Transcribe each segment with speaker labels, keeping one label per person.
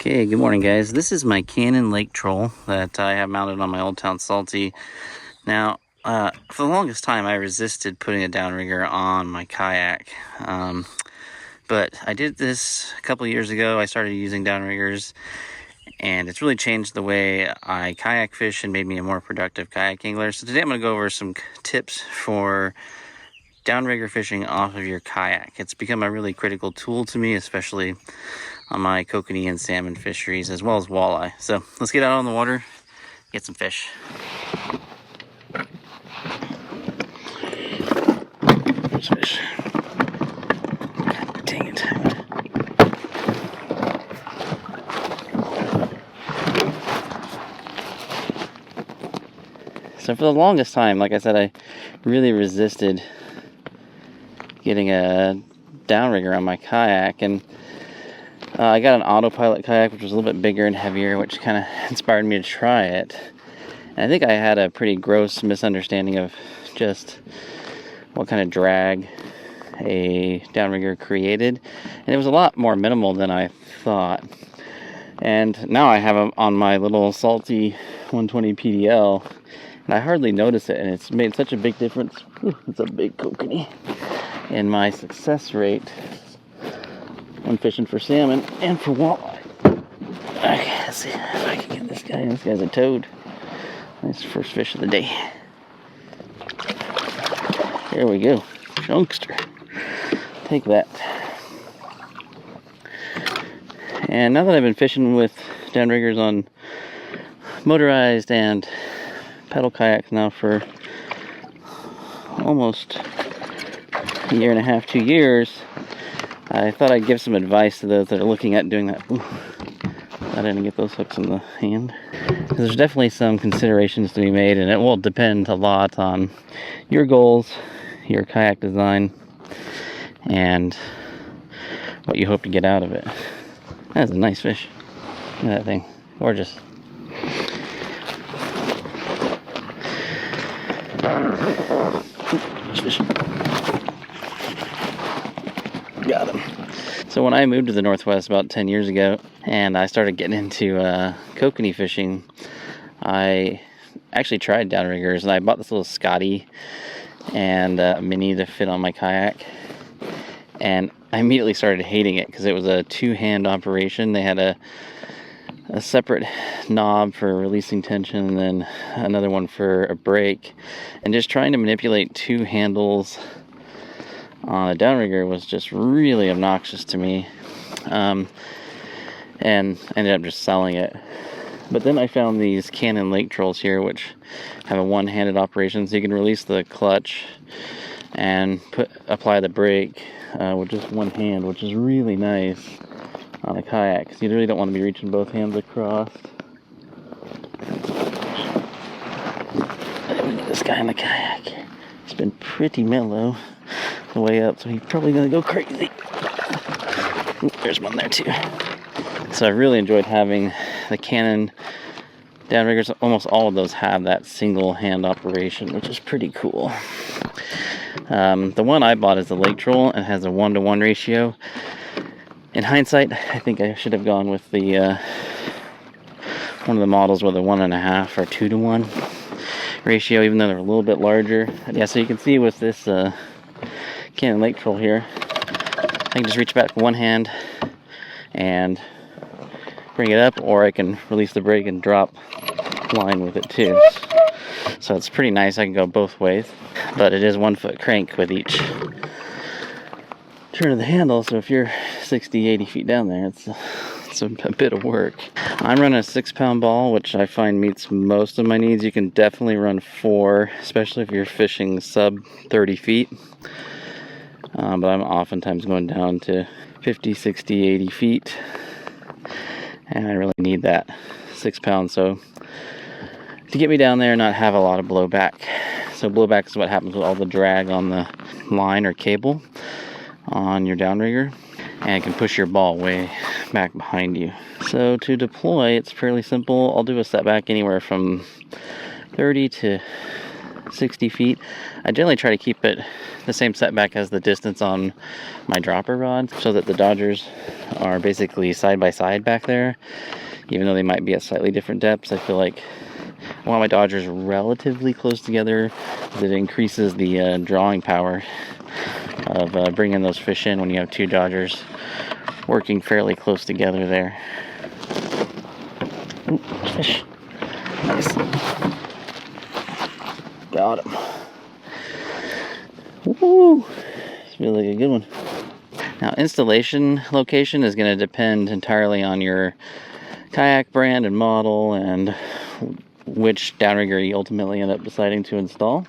Speaker 1: Okay, good morning guys. This is my Canon Lake Troll that I have mounted on my Old Town Salty. Now, for the longest time I resisted putting a downrigger on my kayak. But I did this a couple years ago. I started using downriggers and it's really changed the way I kayak fish and made me a more productive kayak angler. So today I'm going to go over some tips for downrigger fishing off of your kayak. It's become a really critical tool to me, especially on my kokanee and salmon fisheries, as well as walleye. So let's get out on the water, get some fish. There's fish. God dang it. So for the longest time, like I said, I really resisted getting a downrigger on my kayak, and I got an autopilot kayak, which was a little bit bigger and heavier, which kind of inspired me to try it. And I think I had a pretty gross misunderstanding of just what kind of drag a downrigger created, and it was a lot more minimal than I thought. And now I have them on my little Salty 120 PDL, and I hardly notice it, and it's made such a big difference. It's a big kokanee in my success rate when fishing for salmon and for walleye. Okay, let's see if I can get this guy. This guy's a toad. Nice first fish of the day. There we go. Chunkster. Take that. And now that I've been fishing with downriggers on motorized and pedal kayaks now for almost a year and a half, 2 years, I thought I'd give some advice to those that are looking at doing that. Ooh, I didn't get those hooks in the hand. There's definitely some considerations to be made, and it will depend a lot on your goals, your kayak design, and what you hope to get out of it. That's a nice fish. Look at that thing. Gorgeous. Fish. Got him. So when I moved to the Northwest about 10 years ago and I started getting into kokanee fishing, I actually tried downriggers, and I bought this little Scotty and mini to fit on my kayak, and I immediately started hating it because it was a two-hand operation. They had a separate knob for releasing tension and then another one for a brake, and just trying to manipulate two handles on a downrigger was just really obnoxious to me, and ended up just selling it. But then I found these Canon Lake Trolls here, which have a one-handed operation, so you can release the clutch and apply the brake with just one hand, which is really nice on a kayak, because you really don't want to be reaching both hands across. Let me get this guy in the kayak. He's been pretty mellow the way up, so he's probably gonna go crazy. Ooh, there's one there too. So I really enjoyed having the Canon downriggers. Almost all of those have that single hand operation, which is pretty cool. The one I bought is the Lake Troll and has a 1-to-1 ratio. In hindsight, I think I should have gone with the one of the models with a 1.5 or 2-to-1 ratio, even though they're a little bit larger. Yeah, so you can see with this Canon Lake Troll here, I can just reach back with one hand and bring it up, or I can release the brake and drop line with it too. So it's pretty nice. I can go both ways, but it is 1-foot crank with each turn of the handle, so if you're 60-80 feet down there, it's a bit of work. I'm running a 6-pound ball, which I find meets most of my needs. You can definitely run 4, especially if you're fishing sub 30 feet. But I'm oftentimes going down to 50, 60, 80 feet, and I really need that 6 pounds so to get me down there and not have a lot of blowback. So blowback is what happens with all the drag on the line or cable on your downrigger, and it can push your ball way back behind you. So to deploy, it's fairly simple. I'll do a setback anywhere from 30 to 60 feet. I generally try to keep it the same setback as the distance on my dropper rod, so that the dodgers are basically side by side back there, even though they might be at slightly different depths. I feel like I want my dodgers relatively close together, as it increases the drawing power of bringing those fish in when you have two dodgers working fairly close together there. Ooh, fish. Nice. Got him. Woo! It's really a good one. Now, installation location is going to depend entirely on your kayak brand and model and which downrigger you ultimately end up deciding to install.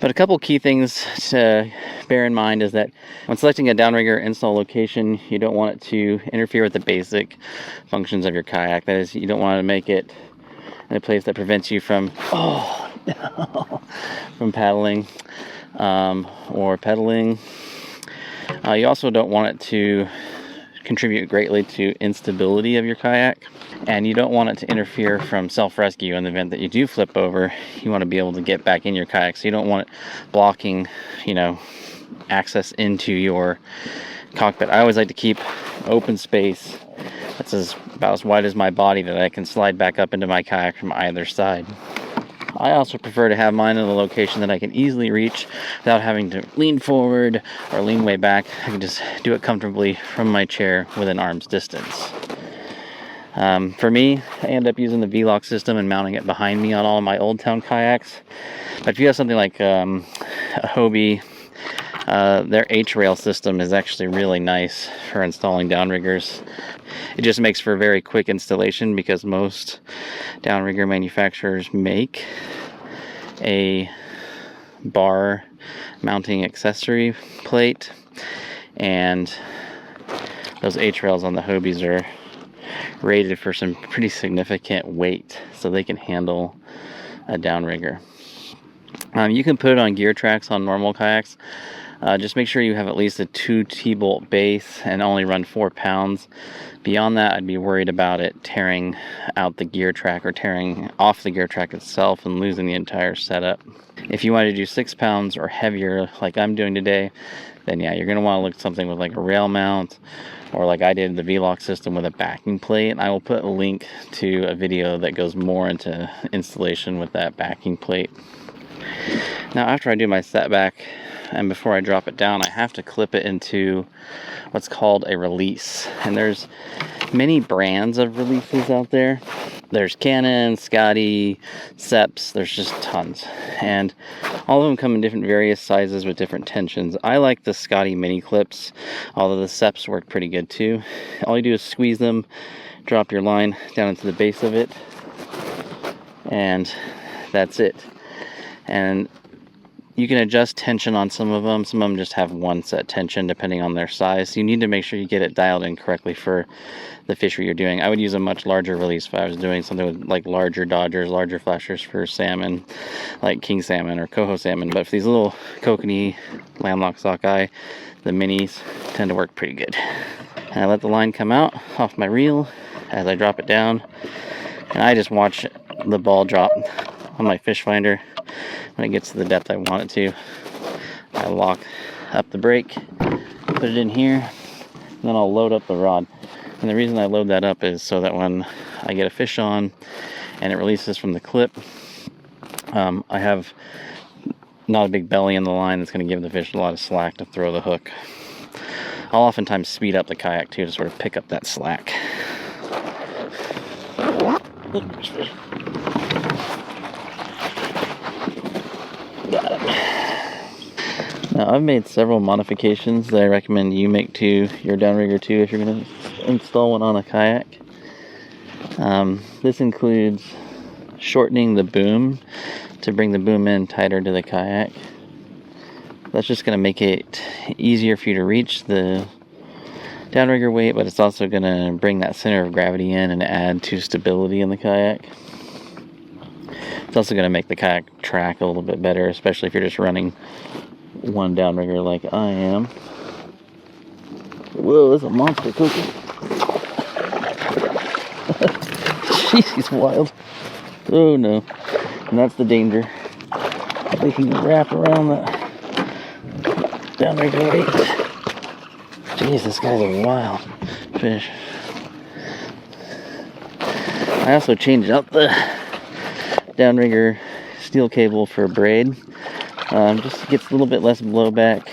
Speaker 1: But a couple key things to bear in mind is that when selecting a downrigger install location, you don't want it to interfere with the basic functions of your kayak. That is, you don't want to make it in a place that prevents you from from paddling or pedaling. You also don't want it to contribute greatly to instability of your kayak, and you don't want it to interfere from self-rescue in the event that you do flip over. You want to be able to get back in your kayak, so you don't want it blocking, access into your cockpit. I always like to keep open space that's about as wide as my body, that I can slide back up into my kayak from either side. I also prefer to have mine in a location that I can easily reach without having to lean forward or lean way back. I can just do it comfortably from my chair within arm's distance. For me, I end up using the V-lock system and mounting it behind me on all of my Old Town kayaks. But if you have something like a Hobie, their H-rail system is actually really nice for installing downriggers. It just makes for a very quick installation, because most downrigger manufacturers make a bar mounting accessory plate, and those H-rails on the Hobies are rated for some pretty significant weight, so they can handle a downrigger. You can put it on gear tracks on normal kayaks. Just make sure you have at least a 2 T-bolt base and only run 4 pounds. Beyond that, I'd be worried about it tearing out the gear track or tearing off the gear track itself and losing the entire setup. If you want to do 6 pounds or heavier like I'm doing today, then yeah, you're going to want to look at something with like a rail mount, or like I did, the V-lock system with a backing plate. I will put a link to a video that goes more into installation with that backing plate. Now, after I do my setback and before I drop it down, I have to clip it into what's called a release. And there's many brands of releases out there. There's Canon, Scotty, Seps, there's just tons. And all of them come in different various sizes with different tensions. I like the Scotty mini clips, although the Seps work pretty good too. All you do is squeeze them, drop your line down into the base of it, and that's it. And you can adjust tension on some of them. Some of them just have one set tension depending on their size. So you need to make sure you get it dialed in correctly for the fishery you're doing. I would use a much larger release if I was doing something with like larger dodgers, larger flashers for salmon, like king salmon or coho salmon. But for these little kokanee, landlocked sockeye, the minis tend to work pretty good. And I let the line come out off my reel as I drop it down. And I just watch the ball drop on my fish finder. When it gets to the depth I want it to, I lock up the brake, put it in here, and then I'll load up the rod. And the reason I load that up is so that when I get a fish on and it releases from the clip, I have not a big belly in the line that's going to give the fish a lot of slack to throw the hook. I'll oftentimes speed up the kayak too to sort of pick up that slack. Got it. Now, I've made several modifications that I recommend you make to your downrigger too if you're going to install one on a kayak. This includes shortening the boom to bring the boom in tighter to the kayak. That's just going to make it easier for you to reach the downrigger weight, but it's also going to bring that center of gravity in and add to stability in the kayak. It's also going to make the kayak track a little bit better, especially if you're just running one downrigger like I am. Whoa, that's a monster cookie. Jeez, he's wild. Oh no. And that's the danger. we can wrap around the downrigger weight. Jeez, this guy's a wild fish. I also changed out the downrigger steel cable for a braid. Just gets a little bit less blowback,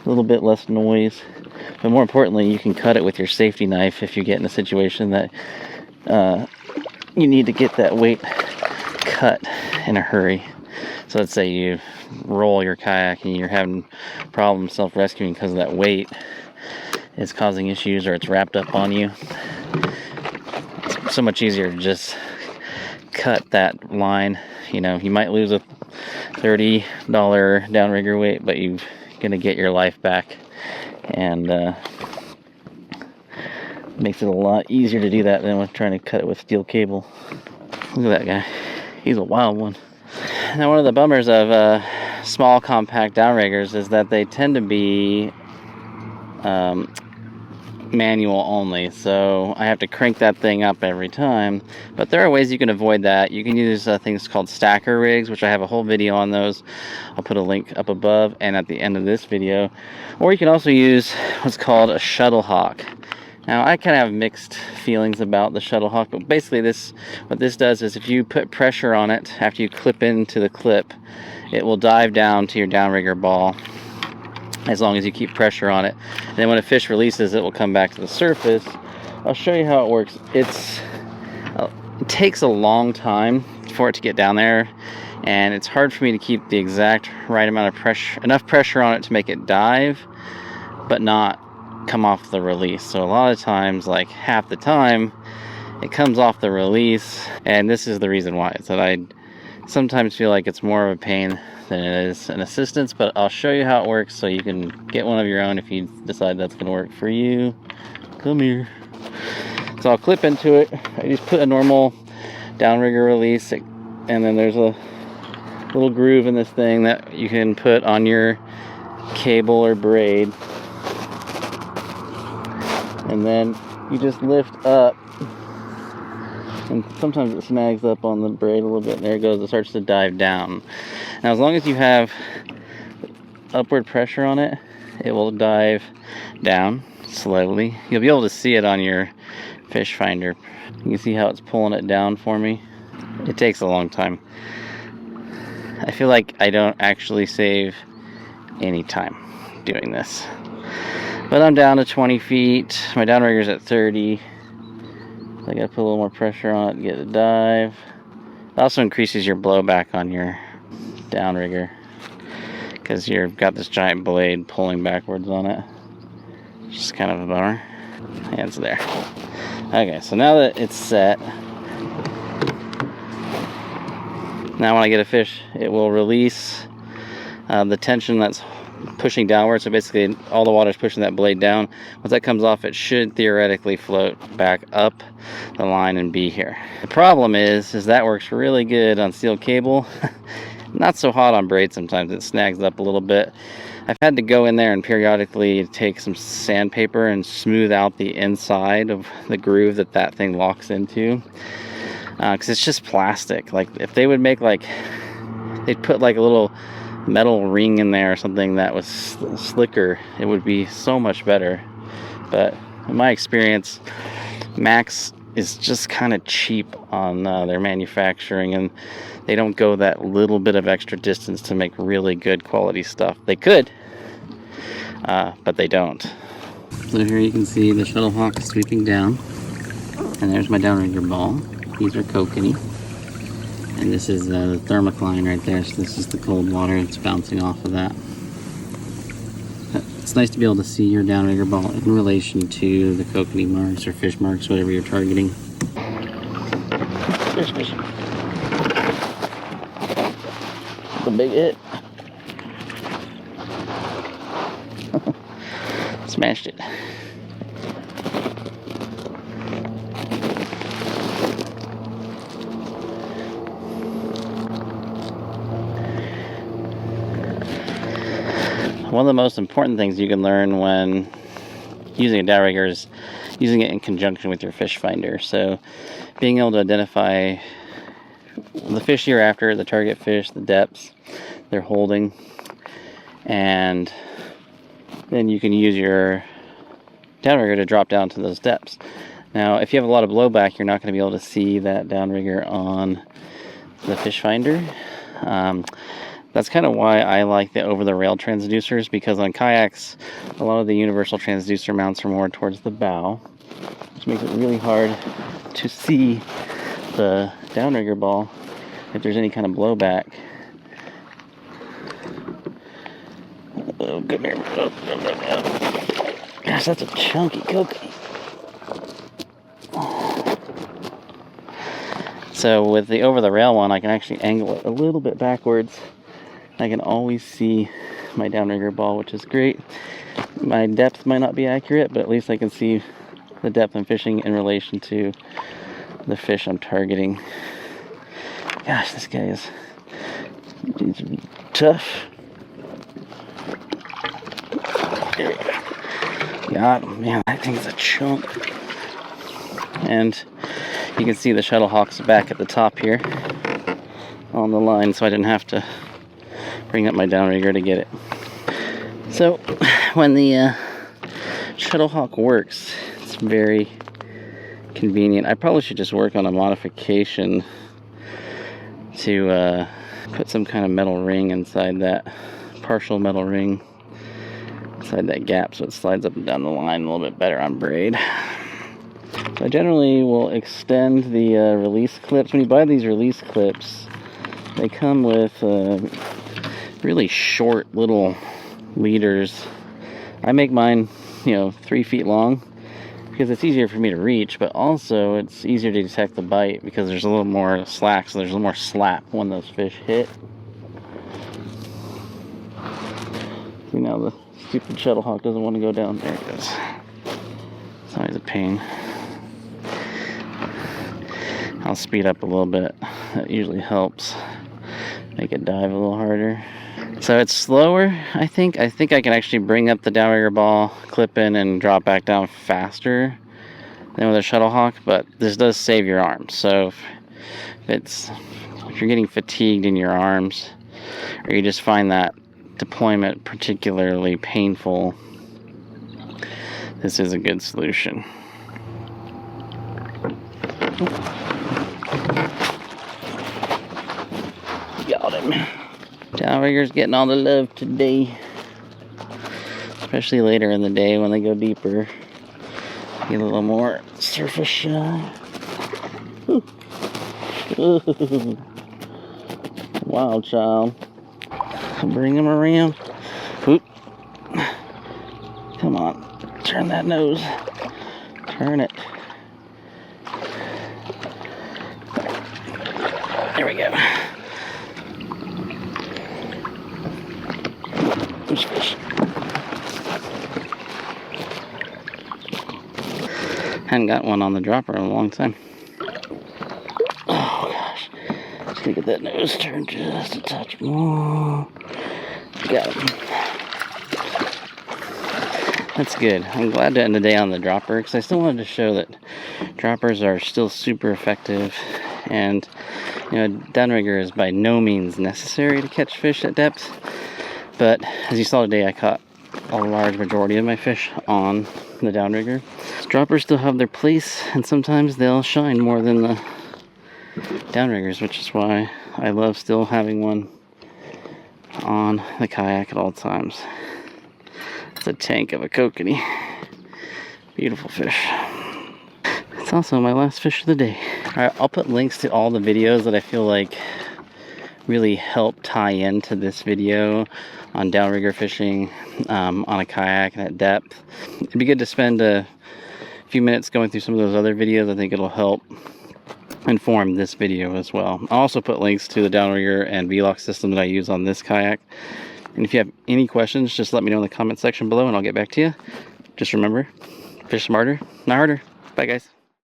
Speaker 1: a little bit less noise, but more importantly, you can cut it with your safety knife if you get in a situation that you need to get that weight cut in a hurry. So let's say you roll your kayak and you're having problems self-rescuing because of that weight is causing issues, or it's wrapped up on you. It's so much easier to just cut that line. You know, you might lose a $30 downrigger weight, but you're gonna get your life back, and makes it a lot easier to do that than with trying to cut it with steel cable. Look at that guy, he's a wild one. Now, one of the bummers of small compact downriggers is that they tend to be manual only, so I have to crank that thing up every time. But there are ways you can avoid that. You can use things called stacker rigs, which I have a whole video on those. I'll put a link up above and at the end of this video. Or you can also use what's called a Shuttle Hawk. Now, I kind of have mixed feelings about the Shuttle Hawk, but basically what this does is if you put pressure on it after you clip into the clip, it will dive down to your downrigger ball as long as you keep pressure on it. And then when a fish releases, it will come back to the surface. I'll show you how it works. It takes a long time for it to get down there, and it's hard for me to keep the exact right amount of pressure, enough pressure on it to make it dive, but not come off the release. So a lot of times, like half the time, it comes off the release, and this is the reason why. It's that I sometimes feel like it's more of a pain than it is an assistance, but I'll show you how it works so you can get one of your own if you decide that's going to work for you. Come here. So I'll clip into it. I just put a normal downrigger release, and then there's a little groove in this thing that you can put on your cable or braid, and then you just lift up, and sometimes it snags up on the braid a little bit, and there it goes. It starts to dive down. Now, as long as you have upward pressure on it, it will dive down slowly. You'll be able to see it on your fish finder. You can see how it's pulling it down for me. It takes a long time. I feel like I don't actually save any time doing this. But I'm down to 20 feet. My downrigger's at 30. I gotta put a little more pressure on it to get it to dive. It also increases your blowback on your downrigger because you've got this giant blade pulling backwards on it. It's just kind of a bummer. And it's there. Okay, so now that it's set, now when I get a fish, it will release the tension that's pushing downward. So basically all the water is pushing that blade down. Once that comes off, it should theoretically float back up the line and be here. The problem is that works really good on steel cable. Not so hot on braid. Sometimes it snags up a little bit. I've had to go in there and periodically take some sandpaper and smooth out the inside of the groove that thing locks into, because it's just plastic. Like, if they would make, like, they'd put like a little metal ring in there or something that was slicker, it would be so much better. But in my experience, Max is just kind of cheap on their manufacturing, and they don't go that little bit of extra distance to make really good quality stuff. They could, but they don't. So here you can see the Shuttle Hawk sweeping down, and there's my downrigger ball. These are kokanee. And this is the thermocline right there, so this is the cold water that's bouncing off of that. It's nice to be able to see your downrigger ball in relation to the kokanee marks or fish marks, whatever you're targeting. Fish. It's a big hit. Smashed it. One of the most important things you can learn when using a downrigger is using it in conjunction with your fish finder. So being able to identify the fish you're after, the target fish, the depths they're holding, and then you can use your downrigger to drop down to those depths. Now, if you have a lot of blowback, you're not going to be able to see that downrigger on the fish finder. That's kind of why I like the over-the-rail transducers, because on kayaks, a lot of the universal transducer mounts are more towards the bow, which makes it really hard to see the downrigger ball if there's any kind of blowback. Oh, come here. Oh. Gosh, that's a chunky kokanee. So with the over-the-rail one, I can actually angle it a little bit backwards. I can always see my downrigger ball, which is great. My depth might not be accurate, but at least I can see the depth I'm fishing in relation to the fish I'm targeting. Gosh, this guy is tough. God, man, that thing's a chunk. And you can see the Shuttle Hawk's back at the top here on the line, so I didn't have to bring up my downrigger to get it. So when the Shuttle Hawk works, it's very convenient. I probably should just work on a modification to put some kind of metal ring inside that, partial metal ring inside that gap, so it slides up and down the line a little bit better on braid. So I generally will extend the release clips. When you buy these release clips, they come with really short little leaders. I make mine, 3 feet long because it's easier for me to reach, but also it's easier to detect the bite because there's a little more slack, so there's a little more slap when those fish hit. See, now the stupid Shuttle Hawk doesn't want to go down. There it goes. It's always a pain. I'll speed up a little bit. That usually helps make it dive a little harder. So it's slower, I think. I think I can actually bring up the downrigger ball, clip in, and drop back down faster than with a Shuttle Hawk, but this does save your arms. So if you're getting fatigued in your arms, or you just find that deployment particularly painful, this is a good solution. Got him. Downrigger's getting all the love today. Especially later in the day when they go deeper. Get a little more surface shy. Wild child. Bring him around. Oop. Come on. Turn that nose. Turn it. There we go. There's fish. Hadn't got one on the dropper in a long time. Oh gosh. Just gonna get that nose turned just a touch more. Got him. That's good. I'm glad to end the day on the dropper because I still wanted to show that droppers are still super effective, and downrigger is by no means necessary to catch fish at depth. But as you saw today, I caught a large majority of my fish on the downrigger. Droppers still have their place, and sometimes they'll shine more than the downriggers, which is why I love still having one on the kayak at all times. It's a tank of a kokanee. Beautiful fish. It's also my last fish of the day. Alright, I'll put links to all the videos that I feel like really help tie into this video on downrigger fishing on a kayak and at depth. It'd be good to spend a few minutes going through some of those other videos. I think it'll help inform this video as well. I'll also put links to the downrigger and V-lock system that I use on this kayak. And if you have any questions, just let me know in the comment section below and I'll get back to you. Just remember, fish smarter, not harder. Bye guys.